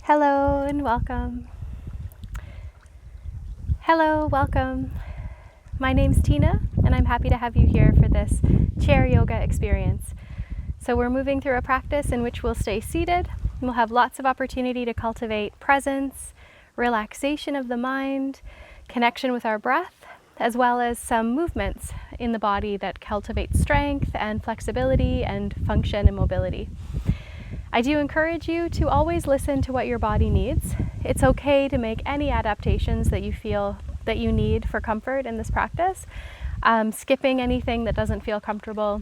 Hello and welcome. Hello, welcome. My name's Tiina and I'm happy to have you here for this chair yoga experience. So we're moving through a practice in which we'll stay seated and we'll have lots of opportunity to cultivate presence, relaxation of the mind, connection with our breath, as well as some movements in the body that cultivate strength and flexibility and function and mobility. I do encourage you to always listen to what your body needs. It's okay to make any adaptations that you feel that you need for comfort in this practice. Skipping anything that doesn't feel comfortable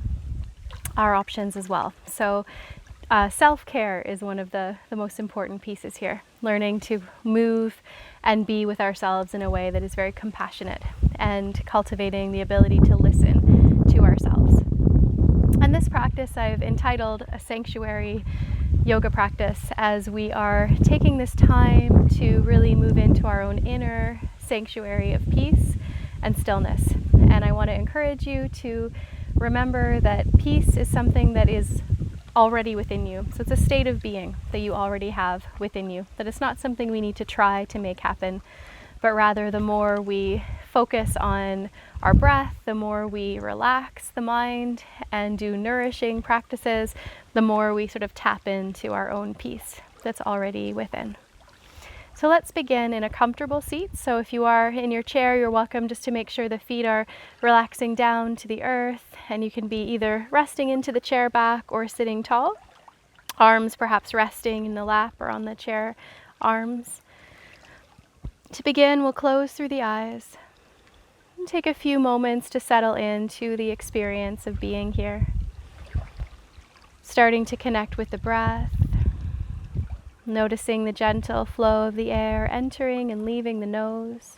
are options as well. So self-care is one of the most important pieces here. Learning to move and be with ourselves in a way that is very compassionate and cultivating the ability to listen to ourselves. And this practice I've entitled a sanctuary yoga practice, as we are taking this time to really move into our own inner sanctuary of peace and stillness. And I want to encourage you to remember that peace is something that is already within you. So it's a state of being that you already have within you, that it's not something we need to try to make happen, but rather the more we focus on our breath, the more we relax the mind and do nourishing practices, the more we sort of tap into our own peace that's already within. So let's begin in a comfortable seat. So if you are in your chair, you're welcome just to make sure the feet are relaxing down to the earth, and you can be either resting into the chair back or sitting tall, arms perhaps resting in the lap or on the chair arms. To begin, we'll close through the eyes and take a few moments to settle into the experience of being here. Starting to connect with the breath, noticing the gentle flow of the air entering and leaving the nose.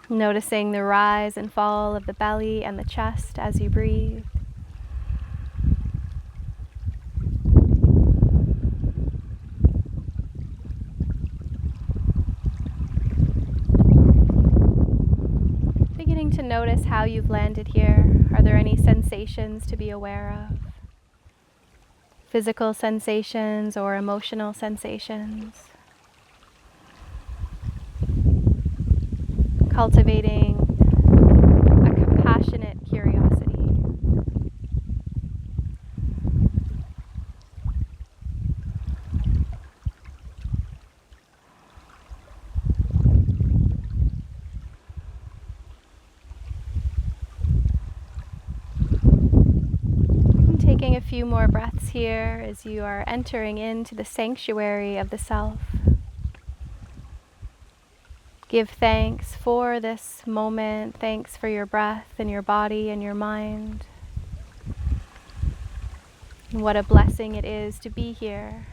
Noticing the rise and fall of the belly and the chest as you breathe. To notice how you've landed here. Are there any sensations to be aware of? Physical sensations or emotional sensations? Cultivating a compassionate curiosity. Taking a few more breaths here as you are entering into the sanctuary of the self. Give thanks for this moment. Thanks for your breath and your body and your mind. And what a blessing it is to be here.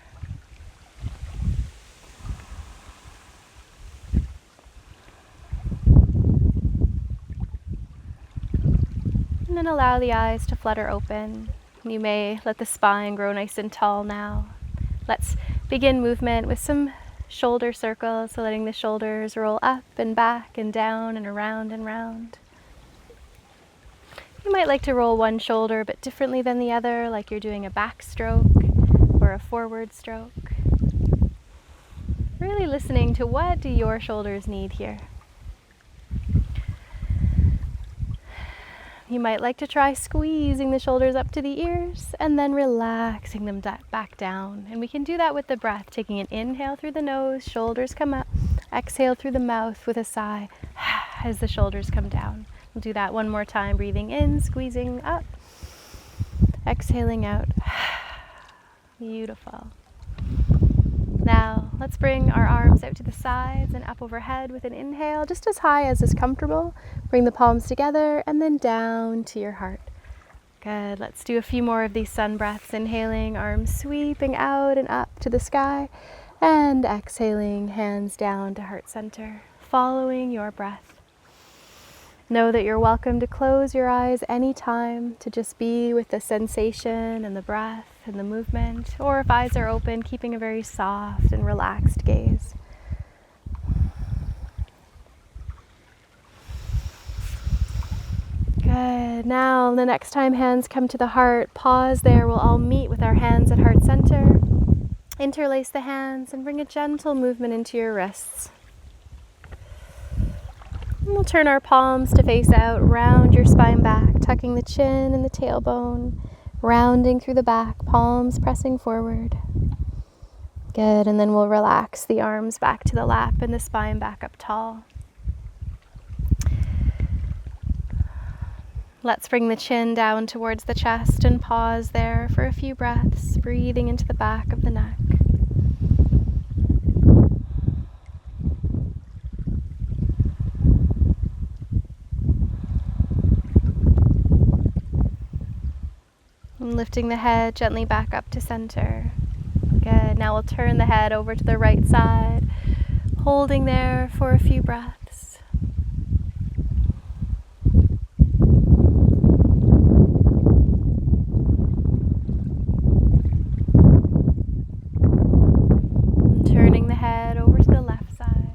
And then allow the eyes to flutter open. You may let the spine grow nice and tall now. Let's begin movement with some shoulder circles, so letting the shoulders roll up and back and down and around and round. You might like to roll one shoulder a bit differently than the other, like you're doing a back stroke or a forward stroke. Really listening to what do your shoulders need here. You might like to try squeezing the shoulders up to the ears and then relaxing them back down. And we can do that with the breath, taking an inhale through the nose, shoulders come up, exhale through the mouth with a sigh as the shoulders come down. We'll do that one more time, breathing in, squeezing up, exhaling out. Beautiful. Now, let's bring our arms out to the sides and up overhead with an inhale, just as high as is comfortable. Bring the palms together and then down to your heart. Good. Let's do a few more of these sun breaths. Inhaling, arms sweeping out and up to the sky. And exhaling, hands down to heart center, following your breath. Know that you're welcome to close your eyes anytime, to just be with the sensation and the breath and the movement, or if eyes are open, keeping a very soft and relaxed gaze. Good. Good. Now, the next time hands come to the heart, pause there. We'll all meet with our hands at heart center. Interlace the hands and bring a gentle movement into your wrists. And we'll turn our palms to face out, round your spine back, tucking the chin and the tailbone, rounding through the back, palms pressing forward. Good, and then we'll relax the arms back to the lap and the spine back up tall. Let's bring the chin down towards the chest and pause there for a few breaths, breathing into the back of the neck. And lifting the head gently back up to center. Good. Now we'll turn the head over to the right side, holding there for a few breaths. Turning the head over to the left side.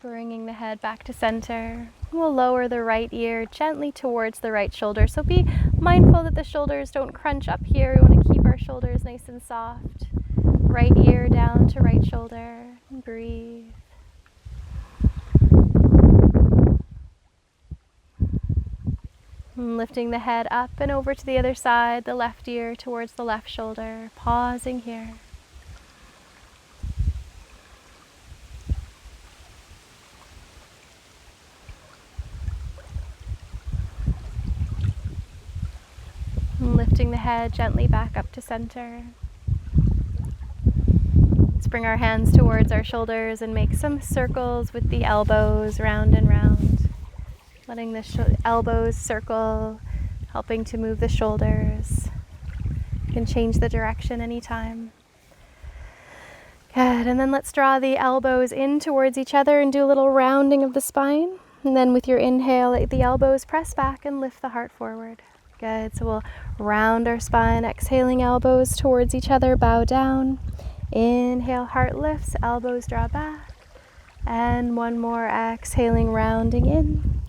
Bringing the head back to center. We'll lower the right ear gently towards the right shoulder. So be mindful that the shoulders don't crunch up here. We want to keep our shoulders nice and soft. Right ear down to right shoulder. And breathe. And lifting the head up and over to the other side, the left ear towards the left shoulder. Pausing here. And lifting the head gently back up to center. Let's bring our hands towards our shoulders and make some circles with the elbows round and round. Letting the elbows circle, helping to move the shoulders. You can change the direction anytime. Good, and then let's draw the elbows in towards each other and do a little rounding of the spine. And then with your inhale, let the elbows press back and lift the heart forward. Good, so we'll round our spine, exhaling elbows towards each other, bow down. Inhale, heart lifts, elbows draw back. And one more, exhaling, rounding in.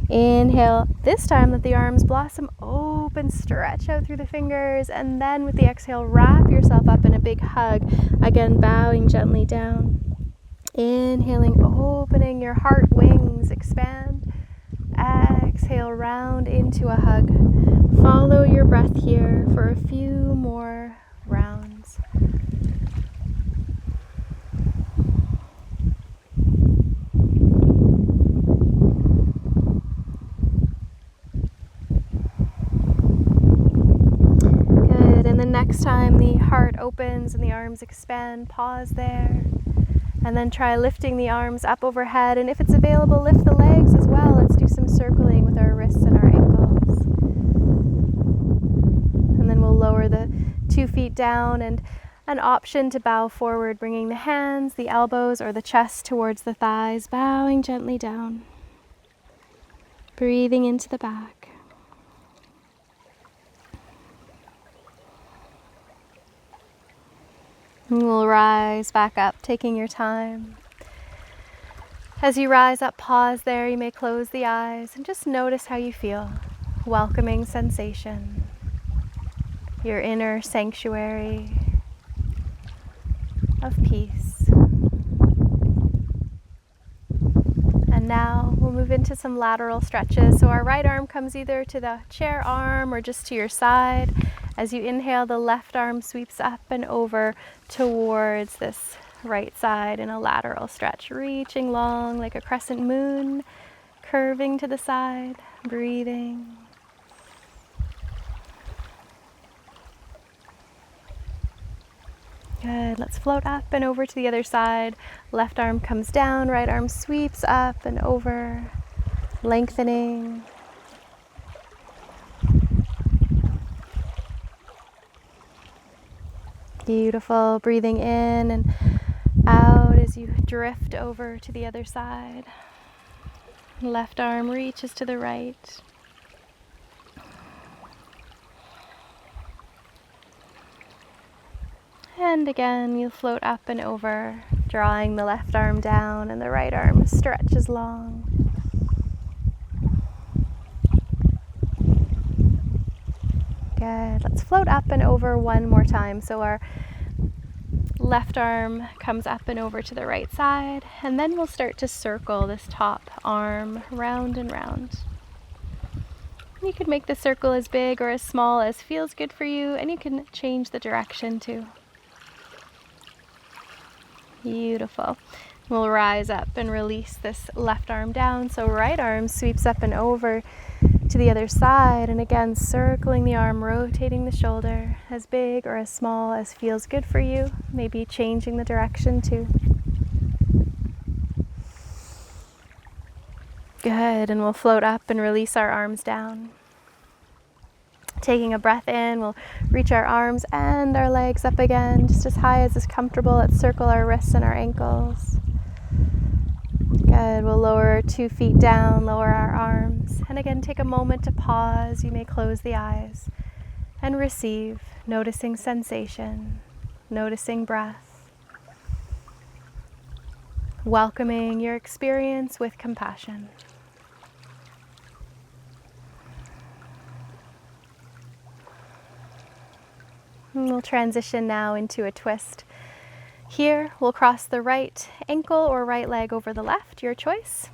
Inhale, this time let the arms blossom open, stretch out through the fingers, and then with the exhale, wrap yourself up in a big hug. Again, bowing gently down. Inhaling, opening your heart wings, expand. Exhale, round into a hug. Follow your breath here for a few more rounds. Good, and the next time the heart opens and the arms expand, pause there. And then try lifting the arms up overhead, and if it's available, lift the legs as well. Let's do some circling with our wrists and our ankles. And then we'll lower the 2 feet down, and an option to bow forward, bringing the hands, the elbows, or the chest towards the thighs, bowing gently down. Breathing into the back. And we'll rise back up, taking your time. As you rise up, pause there. You may close the eyes and just notice how you feel. Welcoming sensation. Your inner sanctuary of peace. And now we'll move into some lateral stretches. So our right arm comes either to the chair arm or just to your side. As you inhale, the left arm sweeps up and over towards this right side in a lateral stretch, reaching long like a crescent moon, curving to the side, breathing. Good, let's float up and over to the other side. Left arm comes down, right arm sweeps up and over, lengthening. Beautiful, breathing in and out as you drift over to the other side. Left arm reaches to the right. And again, you float up and over, drawing the left arm down and the right arm stretches long. Good. Let's float up and over one more time. So our left arm comes up and over to the right side, and then we'll start to circle this top arm round and round. You could make the circle as big or as small as feels good for you, and you can change the direction too. Beautiful. We'll rise up and release this left arm down. So right arm sweeps up and over to the other side, and again circling the arm, rotating the shoulder as big or as small as feels good for you, maybe changing the direction too. Good, and we'll float up and release our arms down. Taking a breath in, we'll reach our arms and our legs up again, just as high as is comfortable. Let's circle our wrists and our ankles. Good, we'll lower our 2 feet down, lower our arms. And again, take a moment to pause. You may close the eyes and receive, noticing sensation, noticing breath, welcoming your experience with compassion. And we'll transition now into a twist. Here, we'll cross the right ankle or right leg over the left, your choice.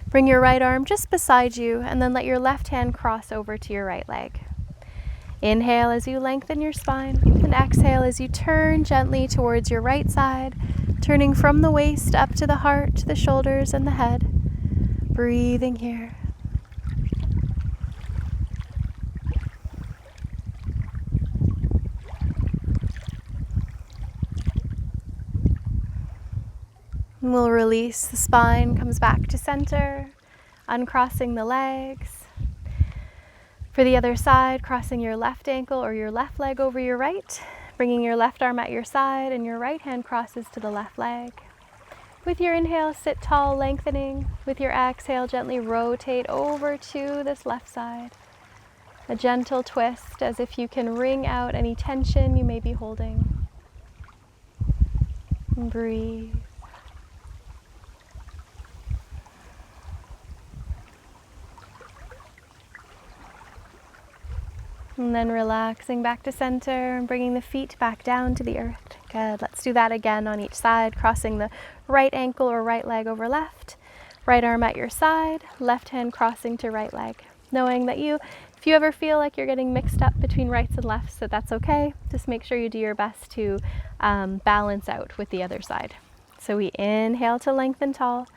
Bring your right arm just beside you, and then let your left hand cross over to your right leg. Inhale as you lengthen your spine, and exhale as you turn gently towards your right side, turning from the waist up to the heart, the shoulders, and the head. Breathing here. And we'll release the spine, comes back to center, uncrossing the legs. For the other side, crossing your left ankle or your left leg over your right, bringing your left arm at your side and your right hand crosses to the left leg. With your inhale, sit tall, lengthening. With your exhale, gently rotate over to this left side. A gentle twist as if you can wring out any tension you may be holding. And breathe. And then relaxing back to center and bringing the feet back down to the earth. Good. Let's do that again on each side, crossing the right ankle or right leg over left. Right arm at your side, left hand crossing to right leg. Knowing that if you ever feel like you're getting mixed up between rights and lefts, that's okay. Just make sure you do your best to balance out with the other side. So we inhale to lengthen tall,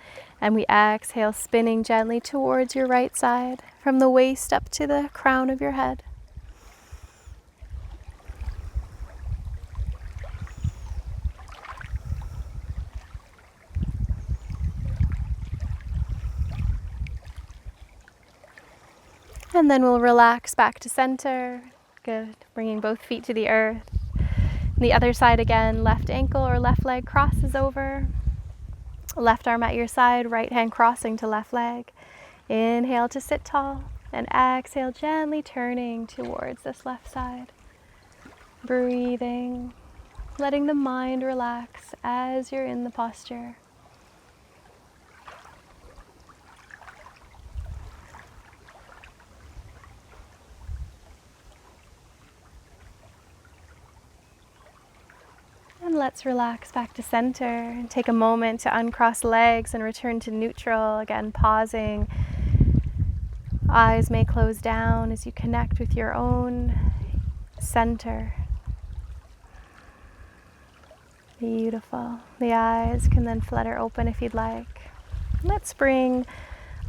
and we exhale, spinning gently towards your right side, from the waist up to the crown of your head. And then we'll relax back to center. Good. Bringing both feet to the earth. The other side again, left ankle or left leg crosses over. Left arm at your side, right hand crossing to left leg. Inhale to sit tall, and exhale, gently turning towards this left side. Breathing, letting the mind relax as you're in the posture. And let's relax back to center and take a moment to uncross legs and return to neutral. Again, pausing. Eyes may close down as you connect with your own center. Beautiful. The eyes can then flutter open if you'd like. Let's bring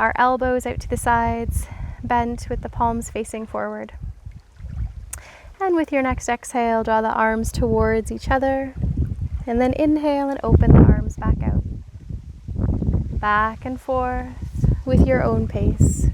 our elbows out to the sides, bent with the palms facing forward. And with your next exhale, draw the arms towards each other. And then inhale and open the arms back out. Back and forth with your own pace.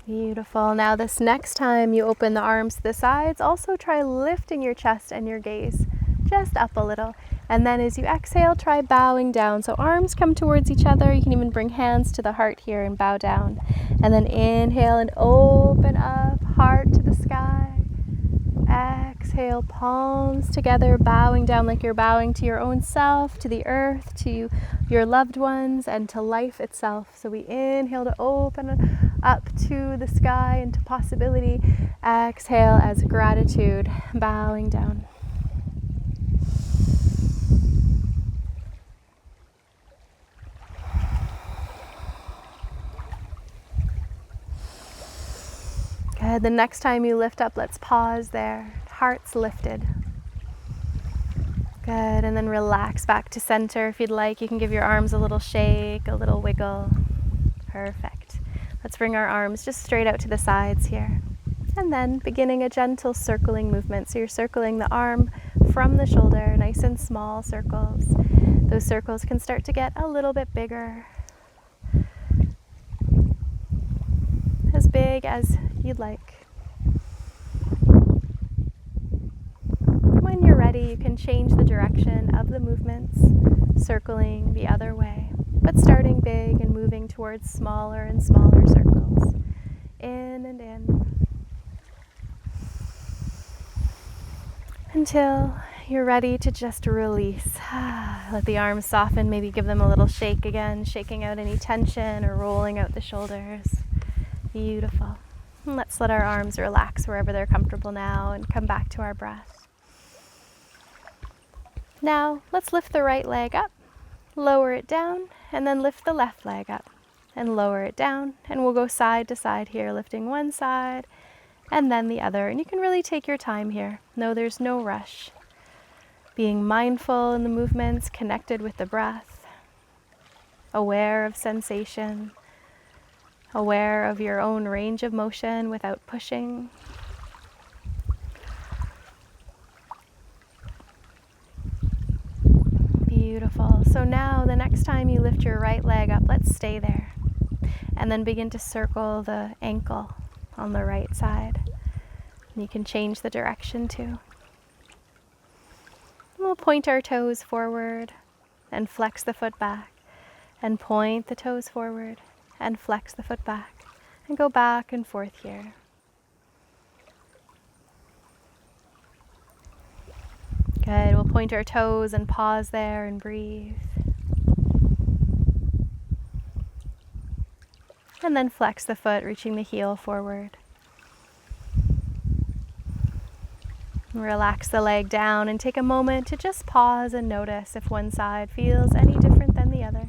Beautiful. Now this next time you open the arms to the sides, also try lifting your chest and your gaze just up a little. And then as you exhale, try bowing down. So arms come towards each other. You can even bring hands to the heart here and bow down. And then inhale and open up, heart to the sky. Exhale, palms together, bowing down like you're bowing to your own self, to the earth, to your loved ones, and to life itself. So we inhale to open up to the sky and to possibility. Exhale as gratitude, bowing down. Good. The next time you lift up, let's pause there. Heart's lifted. Good. And then relax back to center. If you'd like, you can give your arms a little shake, a little wiggle. Perfect. Let's bring our arms just straight out to the sides here. And then beginning a gentle circling movement. So you're circling the arm from the shoulder, nice and small circles. Those circles can start to get a little bit bigger. As big as you'd like. When you're ready, you can change the direction of the movements, circling the other way, but starting big and moving towards smaller and smaller circles. In and in. Until you're ready to just release. Let the arms soften, maybe give them a little shake again, shaking out any tension or rolling out the shoulders. Beautiful. And let's let our arms relax wherever they're comfortable now and come back to our breath. Now, let's lift the right leg up, lower it down, and then lift the left leg up and lower it down. And we'll go side to side here, lifting one side and then the other. And you can really take your time here. No, there's no rush. Being mindful in the movements, connected with the breath, aware of sensation, aware of your own range of motion without pushing. Beautiful. So now the next time you lift your right leg up, let's stay there. And then begin to circle the ankle on the right side. And you can change the direction too. We'll point our toes forward and flex the foot back. And point the toes forward and flex the foot back. And go back and forth here. Good. We'll point our toes and pause there and breathe. And then flex the foot, reaching the heel forward. Relax the leg down and take a moment to just pause and notice if one side feels any different than the other.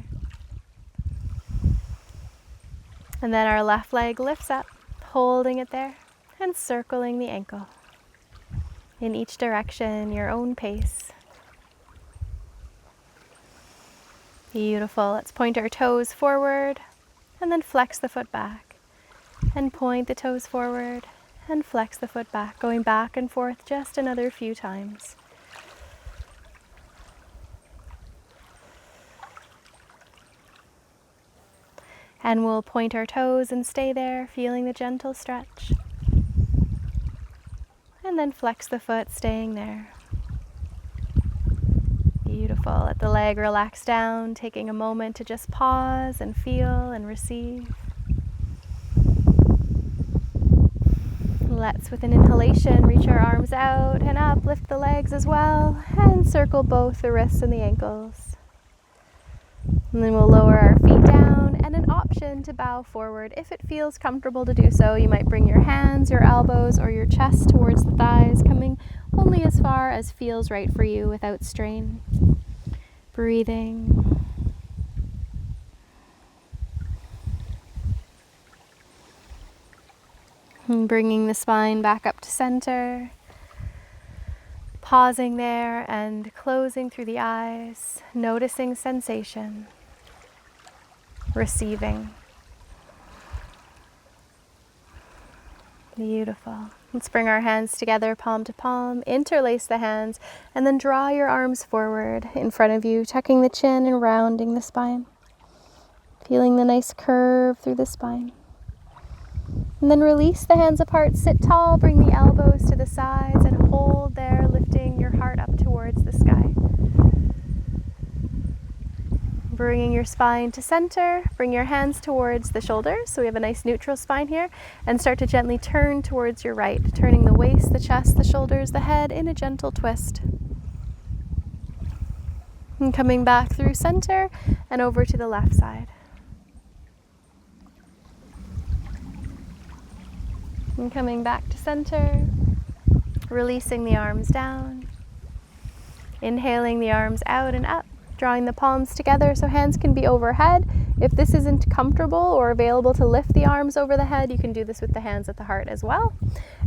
And then our left leg lifts up, holding it there and circling the ankle. In each direction, your own pace. Beautiful. Let's point our toes forward and then flex the foot back. And point the toes forward and flex the foot back, going back and forth just another few times. And we'll point our toes and stay there, feeling the gentle stretch. And then flex the foot, staying there. Beautiful. Let the leg relax down, taking a moment to just pause and feel and receive. Let's, with an inhalation, reach our arms out and up, lift the legs as well, and circle both the wrists and the ankles. And then we'll lower our feet down, and an option to bow forward. If it feels comfortable to do so, you might bring your hands, your elbows, or your chest towards the thighs, coming only as far as feels right for you without strain. Breathing. And bringing the spine back up to center. Pausing there and closing through the eyes, noticing sensation. Receiving. Beautiful. Let's bring our hands together, palm to palm, interlace the hands, and then draw your arms forward in front of you, tucking the chin and rounding the spine. Feeling the nice curve through the spine. And then release the hands apart, sit tall, bring the elbows to the sides, and hold there, lifting your heart up towards the bringing your spine to center, bring your hands towards the shoulders, so we have a nice neutral spine here, and start to gently turn towards your right, turning the waist, the chest, the shoulders, the head in a gentle twist. And coming back through center and over to the left side. And coming back to center, releasing the arms down, inhaling the arms out and up, drawing the palms together so hands can be overhead. If this isn't comfortable or available to lift the arms over the head, you can do this with the hands at the heart as well.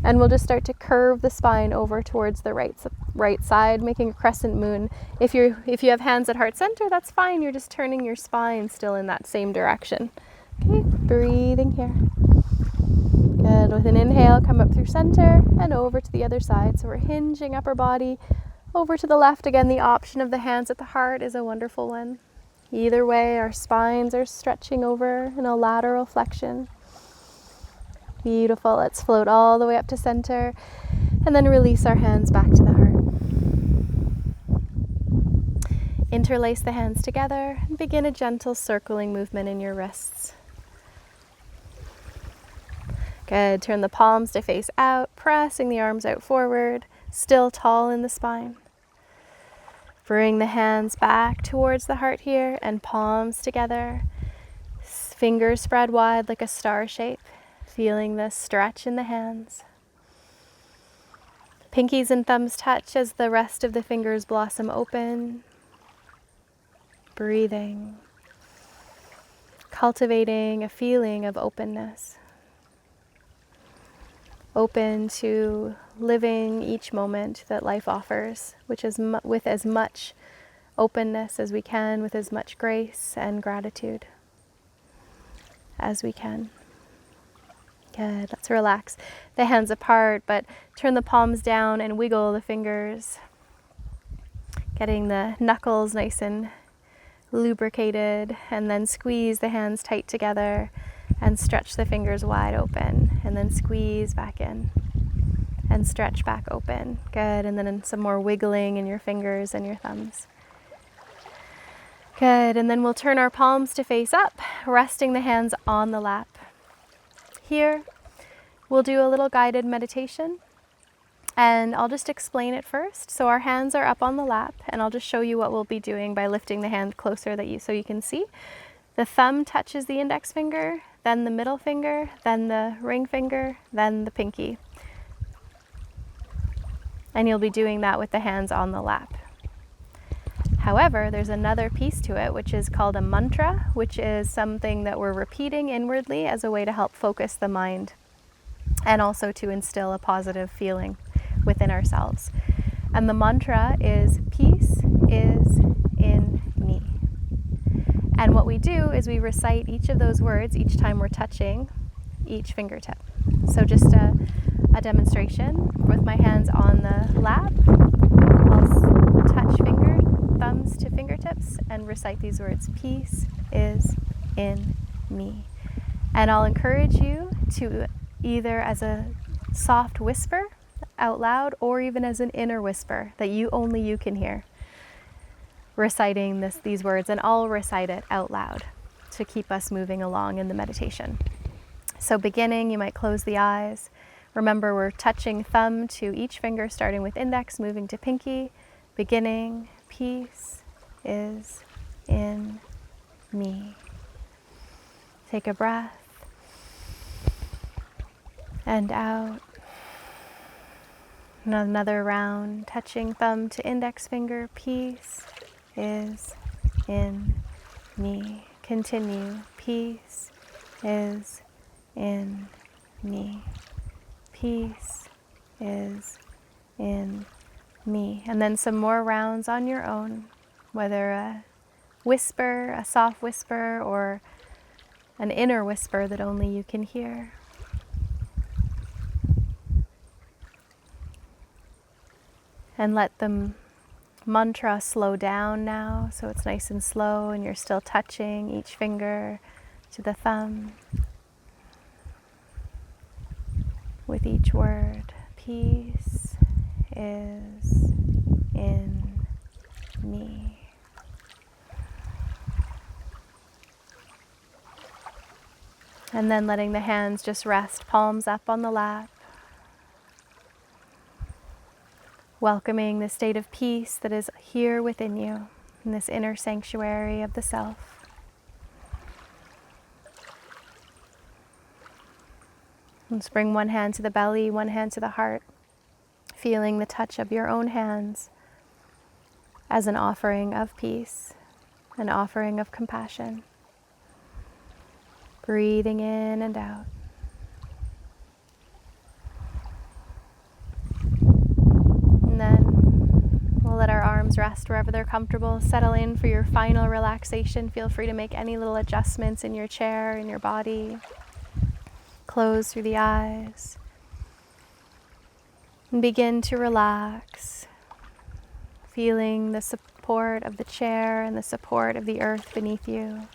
And we'll just start to curve the spine over towards the right side, making a crescent moon. If you have hands at heart center, that's fine. You're just turning your spine still in that same direction. Okay, breathing here. Good. With an inhale, come up through center and over to the other side. So we're hinging upper body over to the left. Again, the option of the hands at the heart is a wonderful one. Either way, our spines are stretching over in a lateral flexion. Beautiful. Let's float all the way up to center and then release our hands back to the heart. Interlace the hands together and begin a gentle circling movement in your wrists. Good. Turn the palms to face out, pressing the arms out forward, still tall in the spine. Bring the hands back towards the heart here and palms together. Fingers spread wide like a star shape, feeling the stretch in the hands. Pinkies and thumbs touch as the rest of the fingers blossom open. Breathing. Cultivating a feeling of openness. Open to living each moment that life offers, which is with as much openness as we can, with as much grace and gratitude as we can. Good. Let's relax the hands apart, but turn the palms down and wiggle the fingers, getting the knuckles nice and lubricated, and then squeeze the hands tight together and stretch the fingers wide open, and then squeeze back in and stretch back open. Good. And then some more wiggling in your fingers and your thumbs. Good. And then we'll turn our palms to face up, resting the hands on the lap. Here, we'll do a little guided meditation, and I'll just explain it first. So our hands are up on the lap, and I'll just show you what we'll be doing by lifting the hand closer so you can see. The thumb touches the index finger, then the middle finger, then the ring finger, then the pinky. And you'll be doing that with the hands on the lap. However, there's another piece to it, which is called a mantra, which is something that we're repeating inwardly as a way to help focus the mind and also to instill a positive feeling within ourselves. And the mantra is, peace is in me. And what we do is we recite each of those words each time we're touching each fingertip. So just a demonstration with my hands on the lap. I'll touch thumbs to fingertips and recite these words, peace is in me. And I'll encourage you to either as a soft whisper out loud or even as an inner whisper that only you can hear, reciting these words, and I'll recite it out loud to keep us moving along in the meditation. So beginning, you might close the eyes. Remember, we're touching thumb to each finger, starting with index, moving to pinky. Beginning, peace is in me. Take a breath and out. Another round, touching thumb to index finger. Peace is in me. Continue. Peace is in me. Peace is in me. And then some more rounds on your own, whether a whisper, a soft whisper, or an inner whisper that only you can hear. And let the mantra slow down now, so it's nice and slow and you're still touching each finger to the thumb with each word. Peace is in me. And then letting the hands just rest, palms up on the lap. Welcoming the state of peace that is here within you, in this inner sanctuary of the self. Let's bring one hand to the belly, one hand to the heart, feeling the touch of your own hands as an offering of peace, an offering of compassion. Breathing in and out. And then we'll let our arms rest wherever they're comfortable. Settle in for your final relaxation. Feel free to make any little adjustments in your chair, in your body. Close through the eyes. And begin to relax, feeling the support of the chair and the support of the earth beneath you.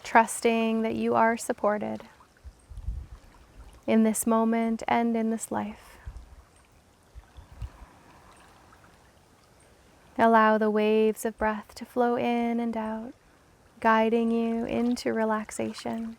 Trusting that you are supported in this moment and in this life. Allow the waves of breath to flow in and out, guiding you into relaxation.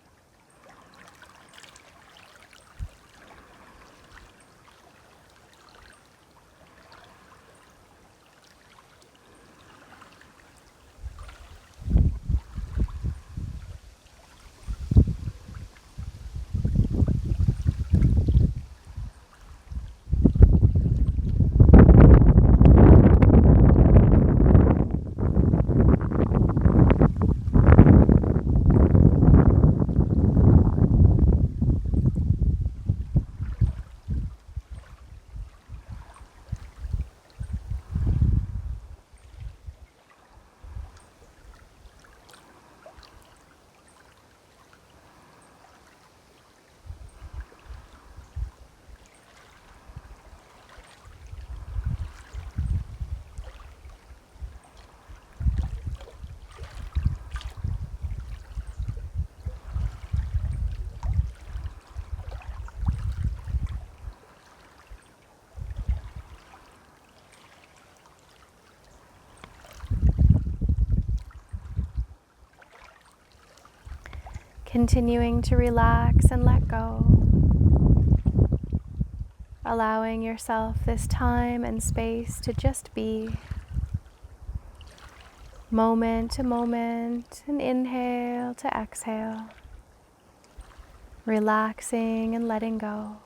Continuing to relax and let go. Allowing yourself this time and space to just be. Moment to moment, and inhale to exhale. Relaxing and letting go.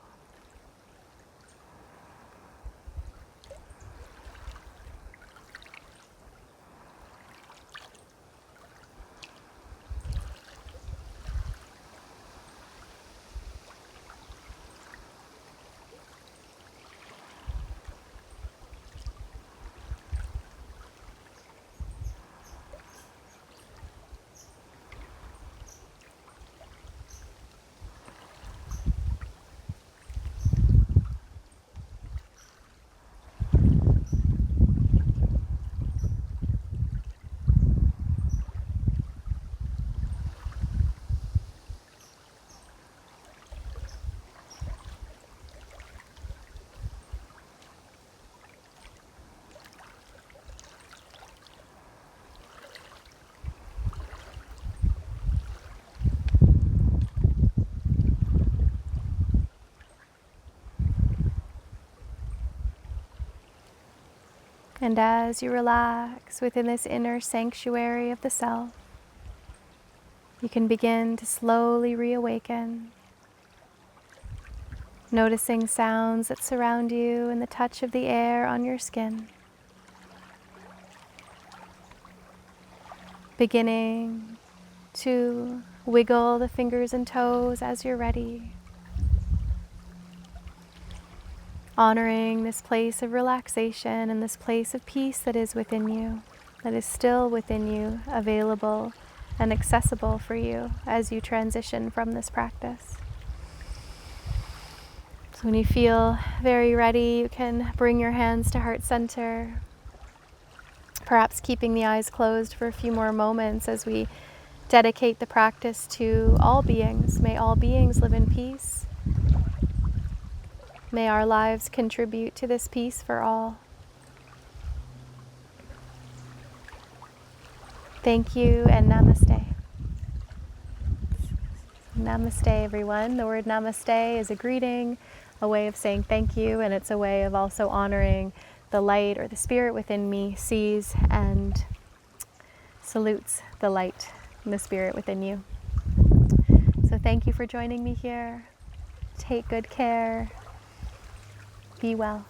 And as you relax within this inner sanctuary of the self, you can begin to slowly reawaken, noticing sounds that surround you and the touch of the air on your skin. Beginning to wiggle the fingers and toes as you're ready. Honoring this place of relaxation and this place of peace that is within you, that is still within you, available and accessible for you as you transition from this practice. So when you feel very ready, you can bring your hands to heart center, perhaps keeping the eyes closed for a few more moments as we dedicate the practice to all beings. May all beings live in peace. May our lives contribute to this peace for all. Thank you and namaste. Namaste, everyone. The word namaste is a greeting, a way of saying thank you, and it's a way of also honoring the light or the spirit within me sees and salutes the light and the spirit within you. So thank you for joining me here. Take good care. Be well.